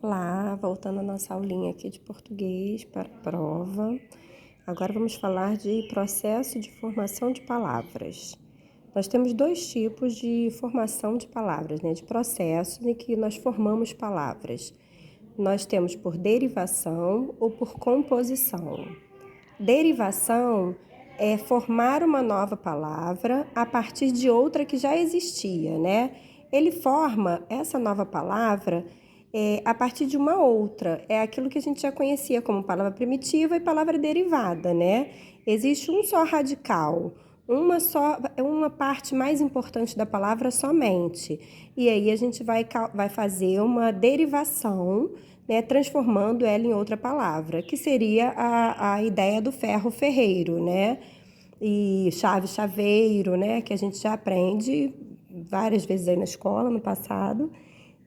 Olá, voltando à nossa aulinha aqui de português para a prova. Agora vamos falar de processo de formação de palavras. Nós temos dois tipos de formação de palavras, né? De processos em que nós formamos palavras. Nós temos por derivação ou por composição. Derivação é formar uma nova palavra a partir de outra que já existia, né? Ele forma essa nova palavra a partir de uma outra. É aquilo que a gente já conhecia como palavra primitiva e palavra derivada, né? Existe um só radical, uma parte mais importante da palavra somente. E aí a gente vai fazer uma derivação, né, transformando ela em outra palavra, que seria a ideia do ferro ferreiro, né? E chave chaveiro, né? Que a gente já aprende várias vezes aí na escola, no passado,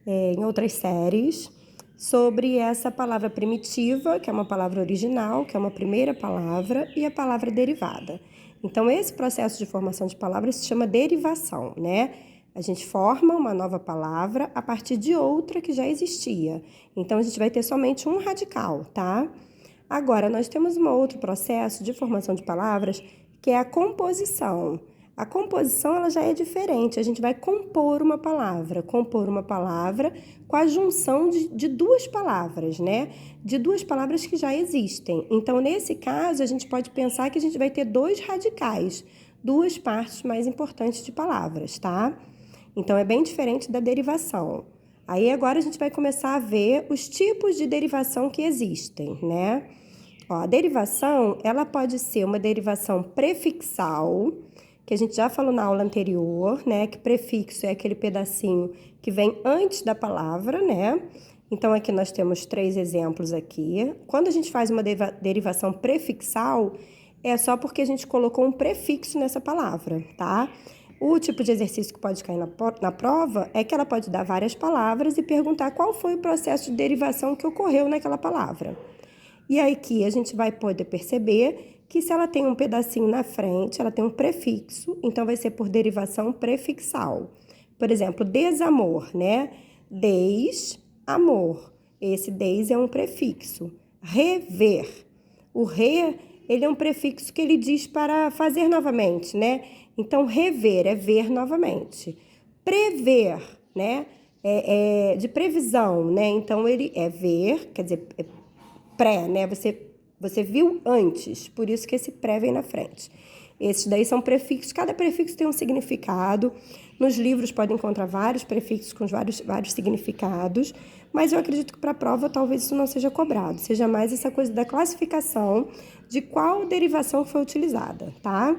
em outras séries, sobre essa palavra primitiva, que é uma palavra original, que é uma primeira palavra, e a palavra derivada. Então, esse processo de formação de palavras se chama derivação, né? A gente forma uma nova palavra a partir de outra que já existia. Então, a gente vai ter somente um radical, tá? Agora, nós temos um outro processo de formação de palavras, que é a composição. A composição ela já é diferente, a gente vai compor uma palavra com a junção de duas palavras, né? De duas palavras que já existem. Então, nesse caso, a gente pode pensar que a gente vai ter dois radicais, duas partes mais importantes de palavras, tá? Então, é bem diferente da derivação. Aí, agora, a gente vai começar a ver os tipos de derivação que existem, né? Ó, a derivação, ela pode ser uma derivação prefixal, que a gente já falou na aula anterior, né? Que prefixo é aquele pedacinho que vem antes da palavra, né? Então, aqui nós temos 3 exemplos aqui. Quando a gente faz uma derivação prefixal, é só porque a gente colocou um prefixo nessa palavra, tá? O tipo de exercício que pode cair na prova é que ela pode dar várias palavras e perguntar qual foi o processo de derivação que ocorreu naquela palavra. E aí aqui a gente vai poder perceber que se ela tem um pedacinho na frente, ela tem um prefixo, então vai ser por derivação prefixal. Por exemplo, desamor, né? Amor. Esse des é um prefixo. Rever. O re, ele é um prefixo que ele diz para fazer novamente, né? Então, rever é ver novamente. Prever, né? De previsão, né? Então, ele é ver, quer dizer, pré, né? Você viu antes, por isso que esse pré vem na frente. Esses daí são prefixos, cada prefixo tem um significado. Nos livros pode encontrar vários prefixos com vários significados, mas eu acredito que para a prova talvez isso não seja cobrado, seja mais essa coisa da classificação de qual derivação foi utilizada, tá?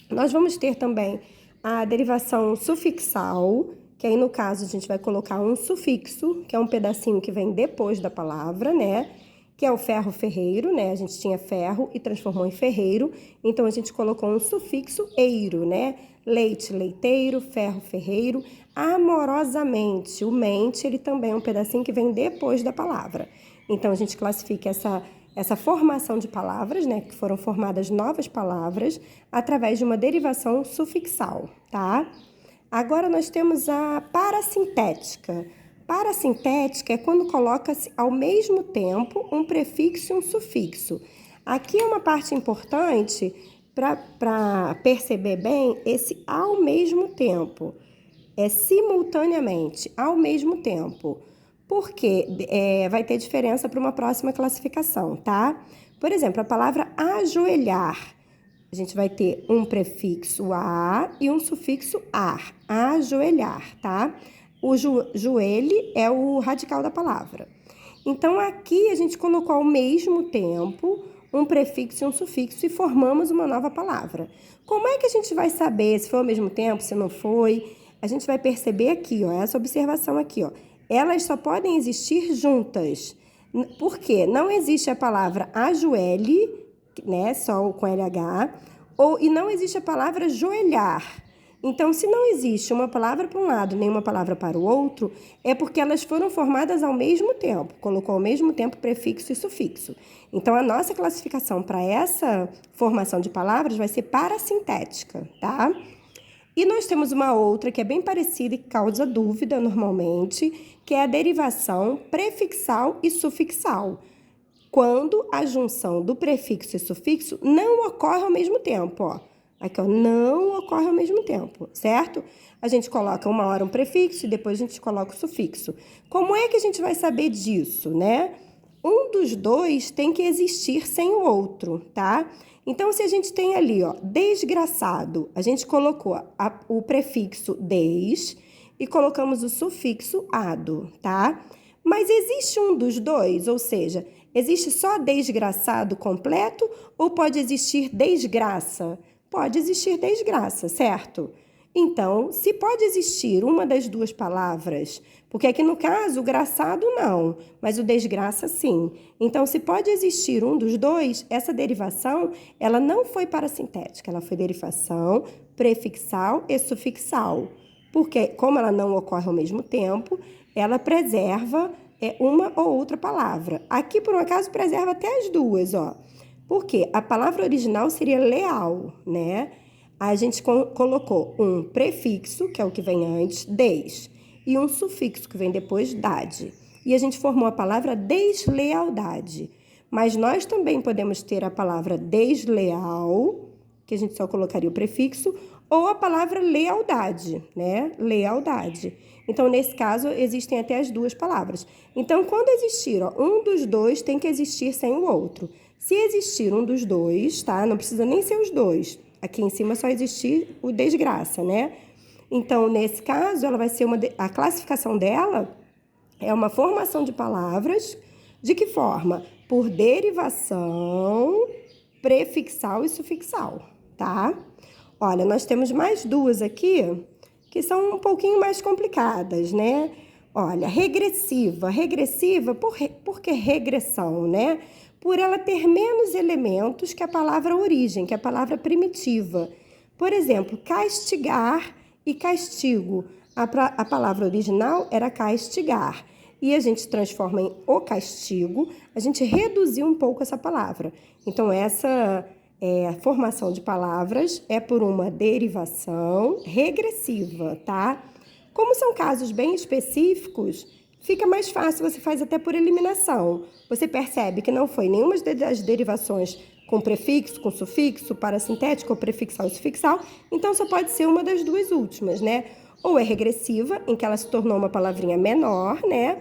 Nós vamos ter também a derivação sufixal, que aí no caso a gente vai colocar um sufixo, que é um pedacinho que vem depois da palavra, né? Que é o ferro ferreiro, né? A gente tinha ferro e transformou em ferreiro, então a gente colocou um sufixo eiro, né? Leite, leiteiro, ferro, ferreiro, amorosamente. O mente, ele também é um pedacinho que vem depois da palavra. Então a gente classifica essa formação de palavras, né? Que foram formadas novas palavras através de uma derivação sufixal, tá? Agora nós temos a parasintética. Parasintética é quando coloca-se ao mesmo tempo um prefixo e um sufixo. Aqui é uma parte importante para perceber bem esse ao mesmo tempo. É simultaneamente, ao mesmo tempo. Porque vai ter diferença para uma próxima classificação, tá? Por exemplo, a palavra ajoelhar. A gente vai ter um prefixo a e um sufixo ar. Ajoelhar, tá? O joelho é o radical da palavra. Então, aqui a gente colocou ao mesmo tempo um prefixo e um sufixo e formamos uma nova palavra. Como é que a gente vai saber se foi ao mesmo tempo, se não foi? A gente vai perceber aqui, ó, essa observação aqui, ó. Elas só podem existir juntas. Por quê? Não existe a palavra ajoelhe, né, só com LH, e não existe a palavra joelhar. Então, se não existe uma palavra para um lado nem uma palavra para o outro, é porque elas foram formadas ao mesmo tempo, colocou ao mesmo tempo prefixo e sufixo. Então, a nossa classificação para essa formação de palavras vai ser parasintética, tá? E nós temos uma outra que é bem parecida e que causa dúvida normalmente, que é a derivação prefixal e sufixal, quando a junção do prefixo e sufixo não ocorre ao mesmo tempo, ó. Aqui, ó, não ocorre ao mesmo tempo, certo? A gente coloca uma hora um prefixo e depois a gente coloca o sufixo. Como é que a gente vai saber disso, né? Um dos dois tem que existir sem o outro, tá? Então, se a gente tem ali, ó, desgraçado, a gente colocou o prefixo des e colocamos o sufixo ado, tá? Mas existe um dos dois, ou seja, existe só desgraçado completo ou pode existir desgraça? Pode existir desgraça, certo? Então, se pode existir uma das duas palavras, porque aqui no caso o graçado não, mas o desgraça sim. Então, se pode existir um dos dois, essa derivação, ela não foi parasintética, ela foi derivação prefixal e sufixal. Porque, como ela não ocorre ao mesmo tempo, ela preserva uma ou outra palavra. Aqui, por um acaso, preserva até as duas, ó. Porque a palavra original seria leal, né? A gente colocou um prefixo, que é o que vem antes, des, e um sufixo, que vem depois, dade. E a gente formou a palavra deslealdade. Mas nós também podemos ter a palavra desleal, que a gente só colocaria o prefixo, ou a palavra lealdade, né? Lealdade. Então, nesse caso, existem até as duas palavras. Então, quando existir, ó, um dos dois tem que existir sem o outro. Se existir um dos dois, tá? Não precisa nem ser os dois. Aqui em cima só existir o desgraça, né? Então, nesse caso, ela vai ser a classificação dela é uma formação de palavras. De que forma? Por derivação prefixal e sufixal, tá? Olha, nós temos mais duas aqui que são um pouquinho mais complicadas, né? Olha, regressiva. Regressiva, por que regressão, né? Por ela ter menos elementos que a palavra origem, que a palavra primitiva. Por exemplo, castigar e castigo. A palavra original era castigar. E a gente transforma em o castigo, a gente reduziu um pouco essa palavra. Então, essa formação de palavras é por uma derivação regressiva, tá? Como são casos bem específicos, fica mais fácil, você faz até por eliminação. Você percebe que não foi nenhuma das derivações com prefixo, com sufixo, parasintético, ou prefixal e sufixal, então só pode ser uma das duas últimas, né? Ou é regressiva, em que ela se tornou uma palavrinha menor, né?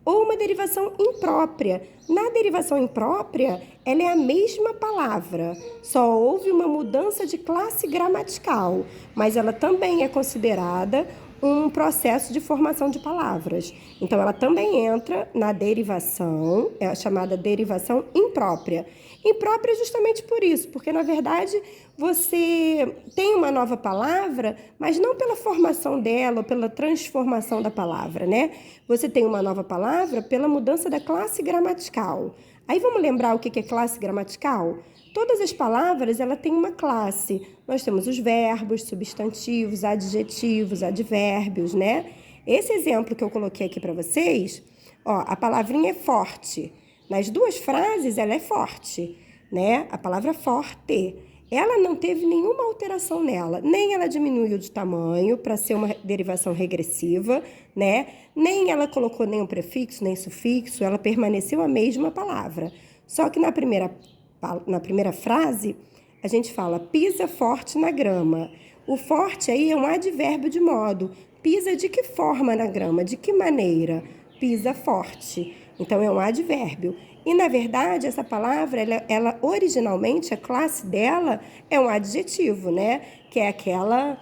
Ou uma derivação imprópria. Na derivação imprópria, ela é a mesma palavra, só houve uma mudança de classe gramatical, mas ela também é considerada um processo de formação de palavras. Então, ela também entra na derivação, é a chamada derivação imprópria. Imprópria justamente por isso, porque, na verdade, você tem uma nova palavra, mas não pela formação dela ou pela transformação da palavra, né? Você tem uma nova palavra pela mudança da classe gramatical. Aí, vamos lembrar o que é classe gramatical? Todas as palavras, ela tem uma classe. Nós temos os verbos, substantivos, adjetivos, advérbios, né? Esse exemplo que eu coloquei aqui para vocês, ó, a palavrinha é forte. Nas duas frases, ela é forte, né? A palavra forte. Ela não teve nenhuma alteração nela. Nem ela diminuiu de tamanho para ser uma derivação regressiva, né? Nem ela colocou nenhum prefixo, nem sufixo. Ela permaneceu a mesma palavra. Só que na primeira frase, a gente fala pisa forte na grama. O forte aí é um advérbio de modo. Pisa de que forma na grama? De que maneira? Pisa forte. Então, é um advérbio. E, na verdade, essa palavra, ela originalmente, a classe dela é um adjetivo, né? Que é aquela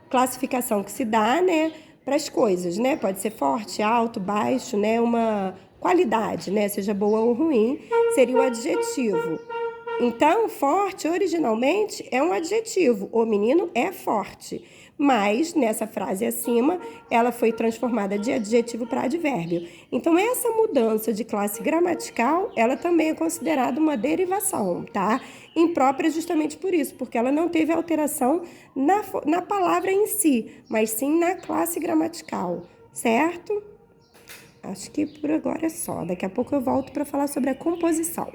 classificação que se dá, né, para as coisas, né? Pode ser forte, alto, baixo, né? Uma qualidade, né? Seja boa ou ruim, seria o adjetivo. Então, forte, originalmente, é um adjetivo. O menino é forte. Mas, nessa frase acima, ela foi transformada de adjetivo para advérbio. Então, essa mudança de classe gramatical, ela também é considerada uma derivação, tá? Imprópria justamente por isso, porque ela não teve alteração na palavra em si, mas sim na classe gramatical, certo? Acho que por agora é só. Daqui a pouco eu volto para falar sobre a composição.